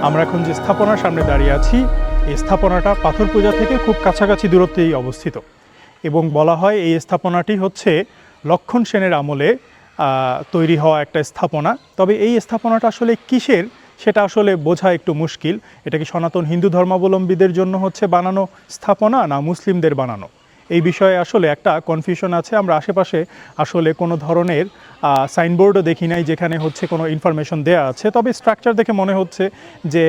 আমরা এখন যে স্থাপনার সামনে দাঁড়িয়ে আছি, এই স্থাপনাটা পাথরপূজা থেকে খুব কাছাকাছি দূরত্বেই অবস্থিত এবং বলা হয় এই স্থাপনাটি হচ্ছে লক্ষণ সেনের আমলে তৈরি হওয়া একটা স্থাপনা। তবে এই স্থাপনাটা আসলে কিসের সেটা আসলে বোঝা একটু মুশকিল। এটা কি সনাতন হিন্দু ধর্মাবলম্বীদের জন্য হচ্ছে বানানো স্থাপনা না মুসলিমদের বানানো, এই বিষয়ে আসলে একটা কনফিউশন আছে। আমরা আশেপাশে আসলে কোনো ধরনের সাইনবোর্ডও দেখি নাই যেখানে হচ্ছে কোনো ইনফরমেশন দেওয়া আছে। তবে স্ট্রাকচার দেখে মনে হচ্ছে যে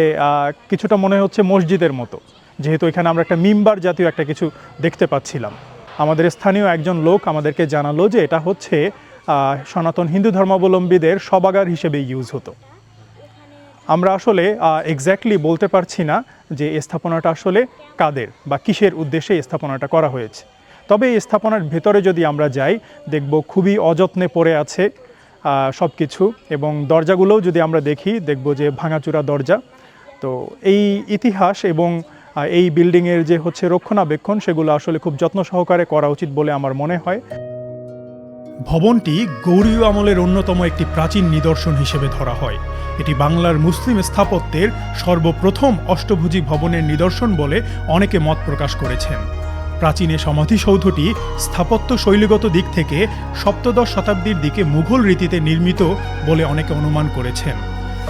কিছুটা মনে হচ্ছে মসজিদের মতো, যেহেতু এখানে আমরা একটা মিম্বার জাতীয় একটা কিছু দেখতে পাচ্ছিলাম। আমাদের স্থানীয় একজন লোক আমাদেরকে জানালো যে এটা হচ্ছে সনাতন হিন্দু ধর্মাবলম্বীদের শবাগার হিসেবে ইউজ হতো। আমরা আসলে এক্স্যাক্টলি বলতে পারছি না যে এই স্থাপনাটা আসলে কাদের বা কিসের উদ্দেশ্যে এই স্থাপনাটা করা হয়েছে। তবে এই স্থাপনার ভেতরে যদি আমরা যাই, দেখব খুবই অযত্নে পড়ে আছে সব কিছু, এবং দরজাগুলোও যদি আমরা দেখি দেখব যে ভাঙাচুরা দরজা। তো এই ইতিহাস এবং এই বিল্ডিংয়ের যে হচ্ছে রক্ষণাবেক্ষণ সেগুলো আসলে খুব যত্ন সহকারে করা উচিত বলে আমার মনে হয়। ভবনটি গৌড়ীয় আমলের অন্যতম একটি প্রাচীন নিদর্শন হিসেবে ধরা হয়। এটি বাংলার মুসলিম স্থাপত্যের সর্বপ্রথম অষ্টভুজী ভবনের নিদর্শন বলে অনেকে মত প্রকাশ করেছেন। প্রাচীন এ সমাধিসৌধটি স্থাপত্য শৈলীগত দিক থেকে সপ্তদশ শতাব্দীর দিকে মুঘল রীতিতে নির্মিত বলে অনেকে অনুমান করেছেন।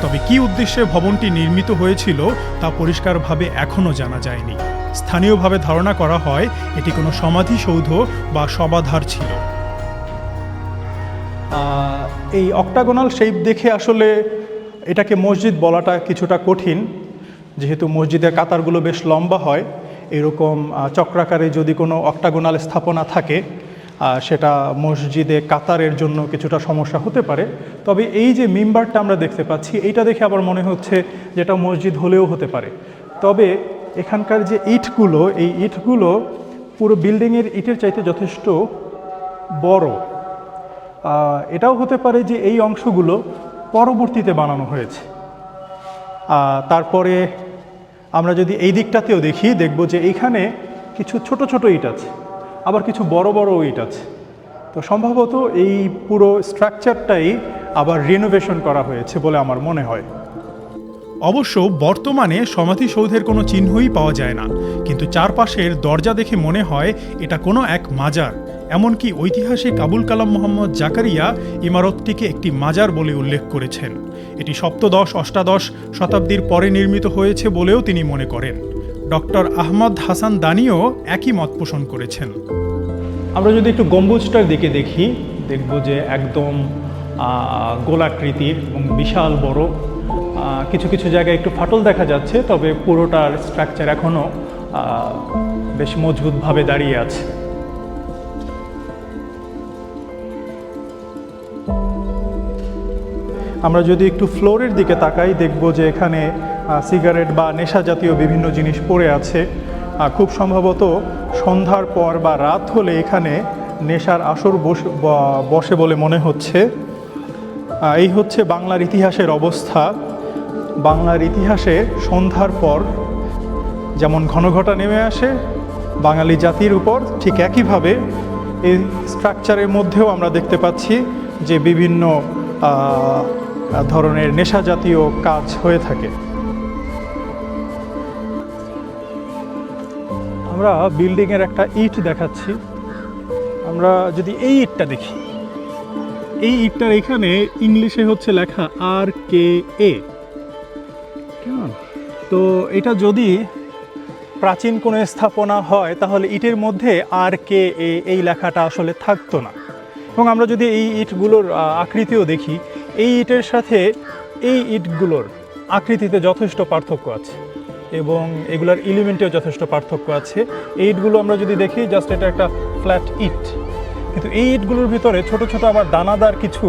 তবে কী উদ্দেশ্যে ভবনটি নির্মিত হয়েছিল তা পরিষ্কারভাবে এখনও জানা যায়নি। স্থানীয়ভাবে ধারণা করা হয় এটি কোনো সমাধিসৌধ বা সমাধার ছিল। এই অক্টাগোনাল শেপ দেখে আসলে এটাকে মসজিদ বলাটা কিছুটা কঠিন, যেহেতু মসজিদের কাতারগুলো বেশ লম্বা হয়। এরকম চক্রাকারে যদি কোনো অক্টাগোনাল স্থাপনা থাকে সেটা মসজিদে কাতারের জন্য কিছুটা সমস্যা হতে পারে। তবে এই যে মিম্বারটা আমরা দেখতে পাচ্ছি, এইটা দেখে আবার মনে হচ্ছে যেটা মসজিদ হলেও হতে পারে। তবে এখানকার যে ইটগুলো, এই ইটগুলো পুরো বিল্ডিংয়ের ইটের চাইতে যথেষ্ট বড়। এটাও হতে পারে যে এই অংশগুলো পরবর্তীতে বানানো হয়েছে। তারপরে আমরা যদি এই দিকটাতেও দেখি, দেখব যে এইখানে কিছু ছোট ছোট ইট আছে, আবার কিছু বড় বড় ইট আছে। তো সম্ভবত এই পুরো স্ট্রাকচারটাই আবার রিনোভেশন করা হয়েছে বলে আমার মনে হয়। অবশ্য বর্তমানে সমাধিসৌধের কোনো চিহ্নই পাওয়া যায় না, কিন্তু চারপাশের দরজা দেখে মনে হয় এটা কোনো এক মাজার। এমনকি ঐতিহাসিক আবুল কালাম মোহাম্মদ জাকারিয়া ইমারতটিকে একটি মাজার বলে উল্লেখ করেছেন। এটি সপ্তদশ অষ্টাদশ শতাব্দীর পরে নির্মিত হয়েছে বলেও তিনি মনে করেন। ডক্টর আহমদ হাসান দানিও একই মত পোষণ করেছেন। আমরা যদি একটু গম্বুজটার দিকে দেখি, দেখব যে একদম গোলাকৃতির এবং বিশাল বড়। কিছু কিছু জায়গায় একটু ফাটল দেখা যাচ্ছে, তবে পুরোটার স্ট্রাকচার এখনও বেশ মজবুতভাবে দাঁড়িয়ে আছে। আমরা যদি একটু ফ্লোরের দিকে তাকাই, দেখব যে এখানে সিগারেট বা নেশা জাতীয় বিভিন্ন জিনিস পড়ে আছে। খুব সম্ভবত সন্ধ্যার পর বা রাত হলে এখানে নেশার আসর বসে বলে মনে হচ্ছে। এই হচ্ছে বাংলার ইতিহাসের অবস্থা। বাংলার ইতিহাসে সন্ধ্যার পর যেমন ঘনঘটা নেমে আসে বাঙালি জাতির উপর, ঠিক একইভাবে এই স্ট্রাকচারের মধ্যেও আমরা দেখতে পাচ্ছি যে বিভিন্ন ধরনের নেশা জাতীয় কাজ হয়ে থাকে। আমরা বিল্ডিংয়ের একটা ইট দেখাচ্ছি। আমরা যদি এই ইটটা দেখি, এই ইটটার এখানে ইংলিশে হচ্ছে লেখা RKA। তো এটা যদি প্রাচীন কোনো স্থাপনা হয় তাহলে ইটের মধ্যে RKA এই লেখাটা আসলে থাকতো না। এবং আমরা যদি এই ইটগুলোর আকৃতিও দেখি, এই ইটের সাথে এই ইটগুলোর আকৃতিতে যথেষ্ট পার্থক্য আছে এবং এগুলোর এলিমেন্টেও যথেষ্ট পার্থক্য আছে। এই ইটগুলো আমরা যদি দেখি, জাস্ট এটা একটা ফ্ল্যাট ইট, কিন্তু এই ইটগুলোর ভিতরে ছোট ছোট আবার দানাদার কিছু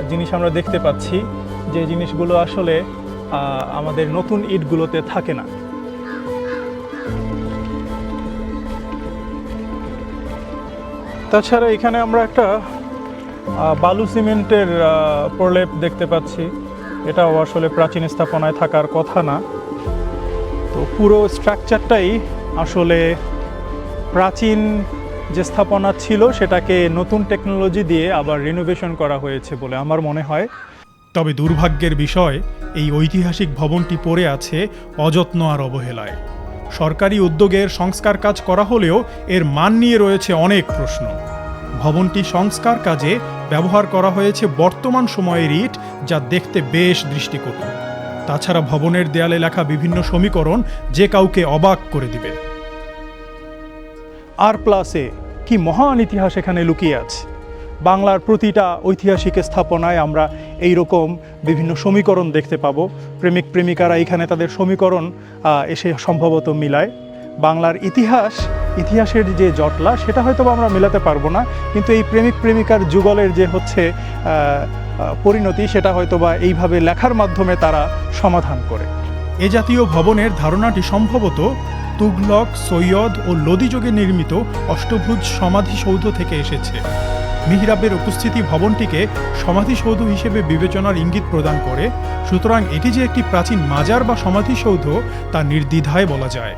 জিনিস আমরা দেখতে পাচ্ছি, যে জিনিসগুলো আসলে আমাদের নতুন ইটগুলোতে থাকে না। তাছাড়া এখানে আমরা একটা বালু সিমেন্টের প্রলেপ দেখতে পাচ্ছি। এটাও আসলে প্রাচীন স্থাপনায় থাকার কথা না। তো পুরো স্ট্রাকচারটাই আসলে প্রাচীন যে স্থাপনা ছিল সেটাকে নতুন টেকনোলজি দিয়ে আবার রিনোভেশন করা হয়েছে বলে আমার মনে হয়। তবে দুর্ভাগ্যের বিষয়, এই ঐতিহাসিক ভবনটি পড়ে আছে অযত্ন আর অবহেলায়। সরকারি উদ্যোগের সংস্কার কাজ করা হলেও এর মান নিয়ে রয়েছে অনেক প্রশ্ন। ভবনটি সংস্কার কাজে ব্যবহার করা হয়েছে বর্তমান সময়ের ইট, যা দেখতে বেশ দৃষ্টিকটু। তাছাড়া ভবনের দেয়ালে লেখা বিভিন্ন সমীকরণ যে কাউকে অবাক করে দিবে। R+A কি মহান ইতিহাস এখানে লুকিয়ে আছে। বাংলার প্রতিটা ঐতিহাসিক স্থাপনায় আমরা এই রকম বিভিন্ন সমীকরণ দেখতে পাবো। প্রেমিক প্রেমিকারা এখানে তাদের সমীকরণ এসে সম্ভবত মিলায়। বাংলার ইতিহাসের যে জটলা, সেটা হয়তো আমরা মেলাতে পারবো না, কিন্তু এই প্রেমিক প্রেমিকার যুগলের যে হচ্ছে পরিণতি, সেটা হয়তো বা এইভাবে লেখার মাধ্যমে তারা সমাধান করে। এ জাতীয় ভবনের ধারণাটি সম্ভবত তুগলক, সৈয়দ ও লোদি যুগে নির্মিত অষ্টভুজ সমাধিসৌধ থেকে এসেছে। মিহরাবের উপস্থিতি ভবনটিকে সমাধিসৌধ হিসেবে বিবেচনার ইঙ্গিত প্রদান করে। সুতরাং এটি যে একটি প্রাচীন মাজার বা সমাধিসৌধ তা নির্দ্বিধায় বলা যায়।